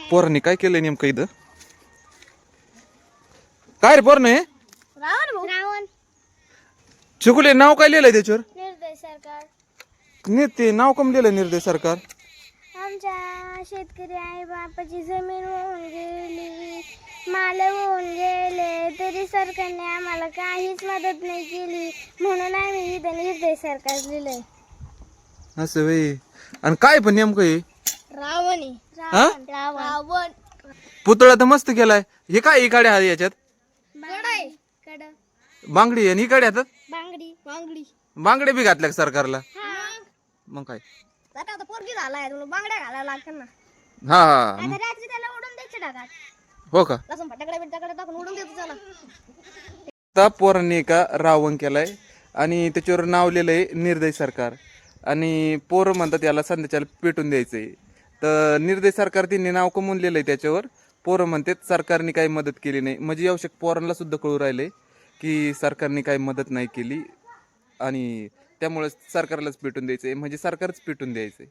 पोरांनी काय केलंय नेमकं इथं? काय रे पोरं नाही रावण चिकुले नाव काय लिहिलंय त्याच्यावर? निर्दय सरकार. ते नाव कम लिहिलंय निर्दय सरकार? आमच्या शेतकरी आई बापाची जमीन वाहून गेली, माल वाहून गेले, तरी सरकारने आम्हाला काहीच मदत नाही केली, म्हणून आम्ही इथं निर्दय सरकार लिहिलंय. असं वय. आणि काय पण नेमकं हे रावण हा? रावण पुतळा तर मस्त केलाय. हे काय इकडे आहे याच्यात? कड बांगडी आणि इकडे हातात बांगडी बांगडी बांगडे बी घातल्या का सरकारला? मग काय आता पोरगी झालाय, तुला बांगड्या घालायला लागतात ना. हा आता रात्री त्याला उडून द्यायचे ढगात, हो का? लसूण फटाकडे बिटाकडे टाकून उडून देतो त्याला. आता पोरांनी का रावण केलाय आणि त्याच्यावर नाव लिहिलंय निर्दय सरकार. आणि पोरं म्हणतात याला संध्याच्याला पेटून द्यायचंय. तर निर्दय सरकार त्यांनी नाव कमवून लिहिलंय त्याच्यावर. पोरं म्हणतात सरकारने काही मदत केली नाही. म्हणजे आवश्यक पोरांना सुद्धा कळू राहिले की सरकारने काही मदत नाही केली आणि त्यामुळे सरकारलाच पेटून द्यायचंय, म्हणजे सरकारच पेटून द्यायचंय.